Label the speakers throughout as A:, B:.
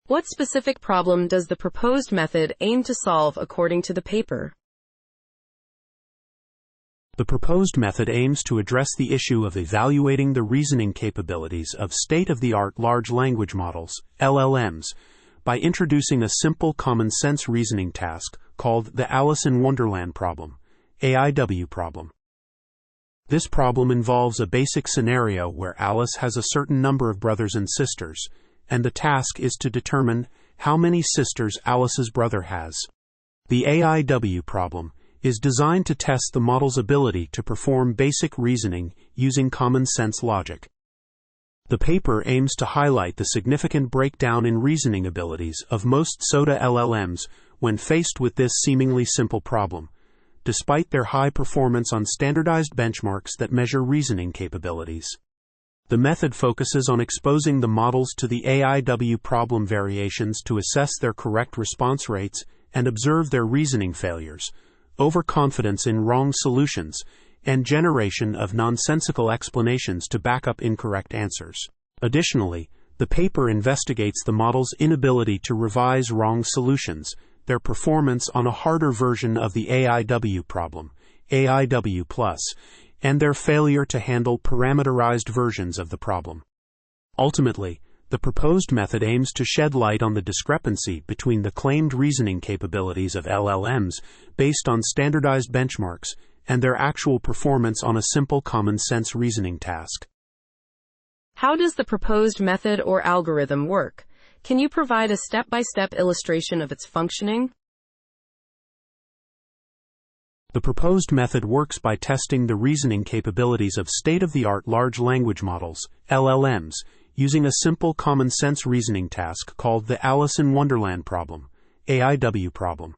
A: What specific problem does the proposed method aim to solve according to the paper?
B: The proposed method aims to address the issue of evaluating the reasoning capabilities of state-of-the-art large language models, LLMs, by introducing a simple common-sense reasoning task called the Alice in Wonderland problem, AIW problem. This problem involves a basic scenario where Alice has a certain number of brothers and sisters, and the task is to determine how many sisters Alice's brother has. The AIW problem is designed to test the model's ability to perform basic reasoning using common-sense logic. The paper aims to highlight the significant breakdown in reasoning abilities of most SOTA LLMs when faced with this seemingly simple problem, despite their high performance on standardized benchmarks that measure reasoning capabilities. The method focuses on exposing the models to the AIW problem variations to assess their correct response rates and observe their reasoning failures, overconfidence in wrong solutions, and generation of nonsensical explanations to back up incorrect answers. Additionally, the paper investigates the model's inability to revise wrong solutions, their performance on a harder version of the AIW problem, AIW+, and their failure to handle parameterized versions of the problem. Ultimately, the proposed method aims to shed light on the discrepancy between the claimed reasoning capabilities of LLMs based on standardized benchmarks and their actual performance on a simple common-sense reasoning task.
A: How does the proposed method or algorithm work? Can you provide a step-by-step illustration of its functioning?
B: The proposed method works by testing the reasoning capabilities of state-of-the-art large language models, LLMs, using a simple common-sense reasoning task called the Alice in Wonderland problem, AIW problem.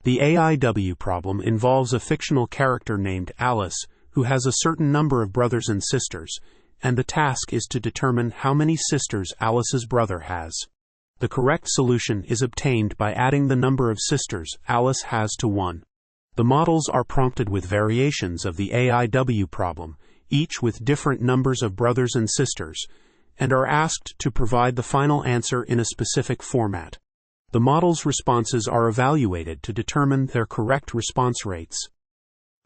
B: The AIW problem involves a fictional character named Alice who has a certain number of brothers and sisters, and the task is to determine how many sisters Alice's brother has. The correct solution is obtained by adding the number of sisters Alice has to 1. The models are prompted with variations of the AIW problem, each with different numbers of brothers and sisters, and are asked to provide the final answer in a specific format. The model's responses are evaluated to determine their correct response rates.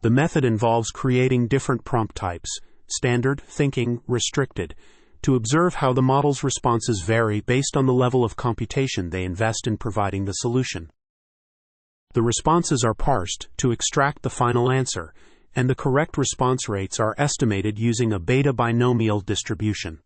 B: The method involves creating different prompt types, standard, thinking, restricted, to observe how the model's responses vary based on the level of computation they invest in providing the solution. The responses are parsed to extract the final answer, and the correct response rates are estimated using a beta binomial distribution.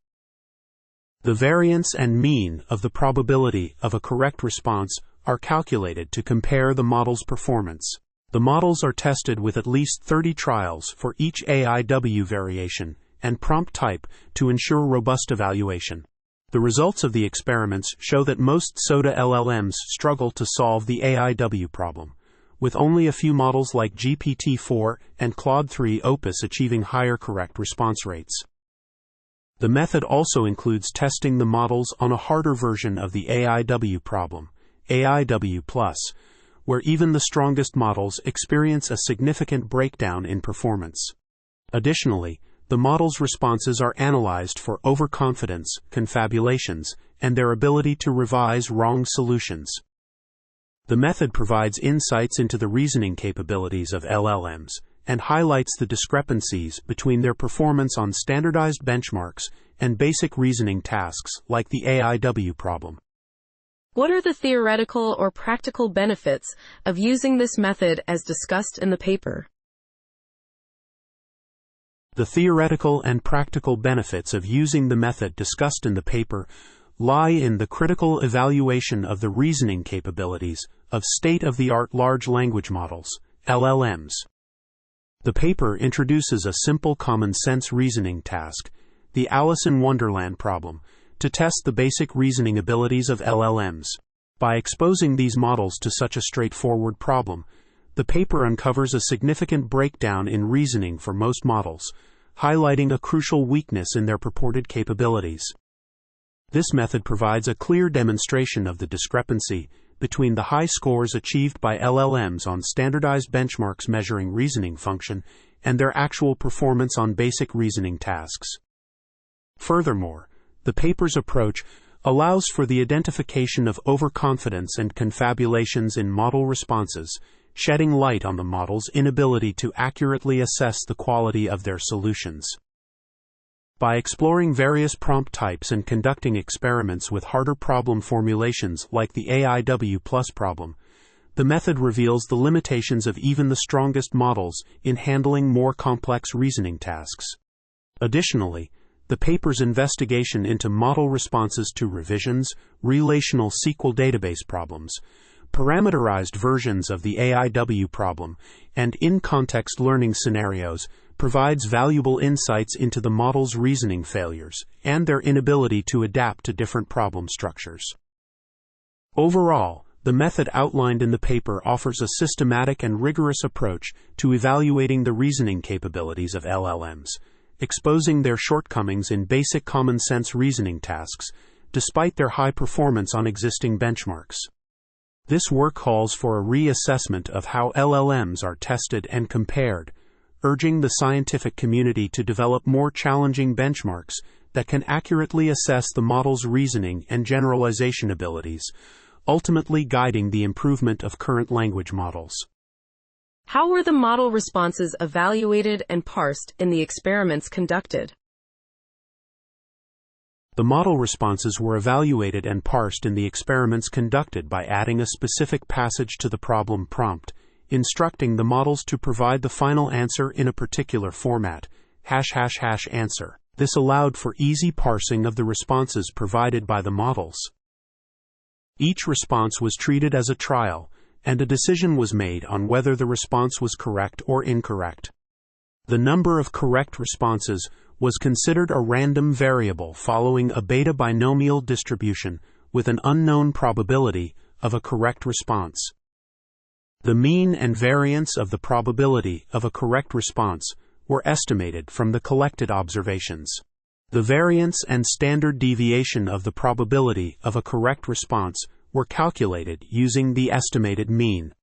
B: The variance and mean of the probability of a correct response are calculated to compare the model's performance. The models are tested with at least 30 trials for each AIW variation and prompt type to ensure robust evaluation. The results of the experiments show that most SOTA LLMs struggle to solve the AIW problem, with only a few models like GPT-4 and Claude 3 Opus achieving higher correct response rates. The method also includes testing the models on a harder version of the AIW problem, AIW+, where even the strongest models experience a significant breakdown in performance. Additionally, the model's responses are analyzed for overconfidence, confabulations, and their ability to revise wrong solutions. The method provides insights into the reasoning capabilities of LLMs and highlights the discrepancies between their performance on standardized benchmarks and basic reasoning tasks like the AIW problem.
A: What are the theoretical or practical benefits of using this method as discussed in the paper?
B: The theoretical and practical benefits of using the method discussed in the paper lie in the critical evaluation of the reasoning capabilities of state-of-the-art large language models, LLMs. The paper introduces a simple common-sense reasoning task, the Alice in Wonderland problem, to test the basic reasoning abilities of LLMs. By exposing these models to such a straightforward problem, the paper uncovers a significant breakdown in reasoning for most models, highlighting a crucial weakness in their purported capabilities. This method provides a clear demonstration of the discrepancy between the high scores achieved by LLMs on standardized benchmarks measuring reasoning function and their actual performance on basic reasoning tasks. Furthermore, the paper's approach allows for the identification of overconfidence and confabulations in model responses, shedding light on the model's inability to accurately assess the quality of their solutions. By exploring various prompt types and conducting experiments with harder problem formulations like the AIW+ problem, the method reveals the limitations of even the strongest models in handling more complex reasoning tasks. Additionally, the paper's investigation into model responses to revisions, relational SQL database problems, parameterized versions of the AIW problem, and in-context learning scenarios provides valuable insights into the model's reasoning failures and their inability to adapt to different problem structures. Overall, the method outlined in the paper offers a systematic and rigorous approach to evaluating the reasoning capabilities of LLMs, exposing their shortcomings in basic common-sense reasoning tasks, despite their high performance on existing benchmarks. This work calls for a reassessment of how LLMs are tested and compared, urging the scientific community to develop more challenging benchmarks that can accurately assess the model's reasoning and generalization abilities, ultimately guiding the improvement of current language models.
A: How were the model responses evaluated and parsed in the experiments conducted?
B: The model responses were evaluated and parsed in the experiments conducted by adding a specific passage to the problem prompt, instructing the models to provide the final answer in a particular format, ### answer. This allowed for easy parsing of the responses provided by the models. Each response was treated as a trial, and a decision was made on whether the response was correct or incorrect. The number of correct responses was considered a random variable following a beta binomial distribution with an unknown probability of a correct response. The mean and variance of the probability of a correct response were estimated from the collected observations. The variance and standard deviation of the probability of a correct response were calculated using the estimated mean.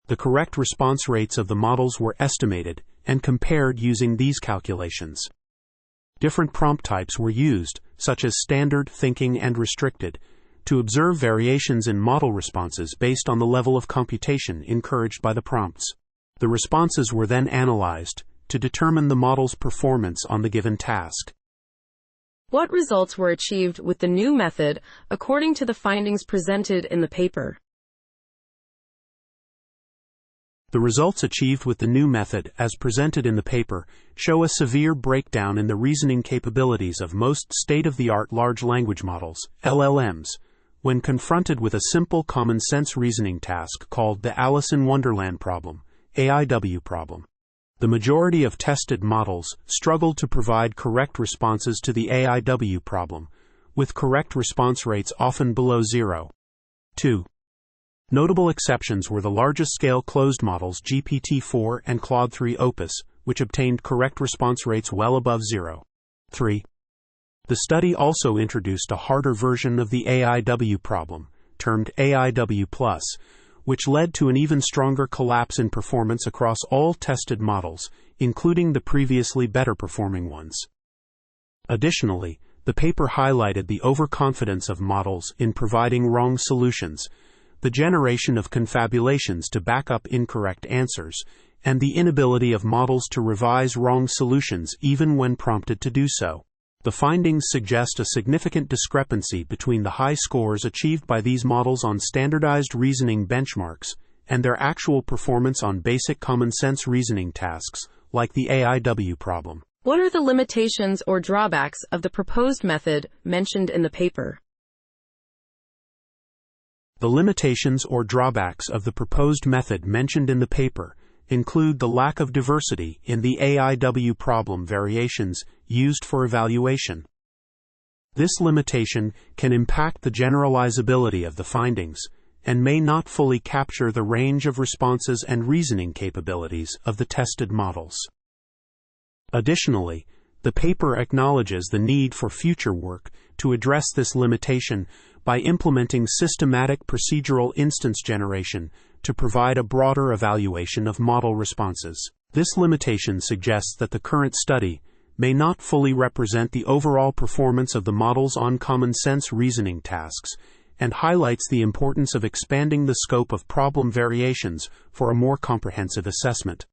B: The correct response rates of the models were estimated and compared using these calculations. Different prompt types were used, such as standard, thinking, and restricted, to observe variations in model responses based on the level of computation encouraged by the prompts. The responses were then analyzed to determine the model's performance on the given task.
A: What results were achieved with the new method according to the findings presented in the paper?
B: The results achieved with the new method, as presented in the paper, show a severe breakdown in the reasoning capabilities of most state-of-the-art large language models, LLMs, when confronted with a simple common-sense reasoning task called the Alice in Wonderland problem, AIW problem. The majority of tested models struggled to provide correct responses to the AIW problem, with correct response rates often below 0. 2. Notable exceptions were the largest-scale closed models GPT-4 and Claude 3 Opus, which obtained correct response rates well above 0. 3. The study also introduced a harder version of the AIW problem, termed AIW+, which led to an even stronger collapse in performance across all tested models, including the previously better-performing ones. Additionally, the paper highlighted the overconfidence of models in providing wrong solutions, the generation of confabulations to back up incorrect answers, and the inability of models to revise wrong solutions even when prompted to do so. The findings suggest a significant discrepancy between the high scores achieved by these models on standardized reasoning benchmarks and their actual performance on basic common-sense reasoning tasks, like the AIW problem.
A: What are the limitations or drawbacks of the proposed method mentioned in the paper?
B: The limitations or drawbacks of the proposed method mentioned in the paper include the lack of diversity in the AIW problem variations used for evaluation. This limitation can impact the generalizability of the findings and may not fully capture the range of responses and reasoning capabilities of the tested models. Additionally, the paper acknowledges the need for future work to address this limitation by implementing systematic procedural instance generation to provide a broader evaluation of model responses. This limitation suggests that the current study may not fully represent the overall performance of the models on common sense reasoning tasks, and highlights the importance of expanding the scope of problem variations for a more comprehensive assessment.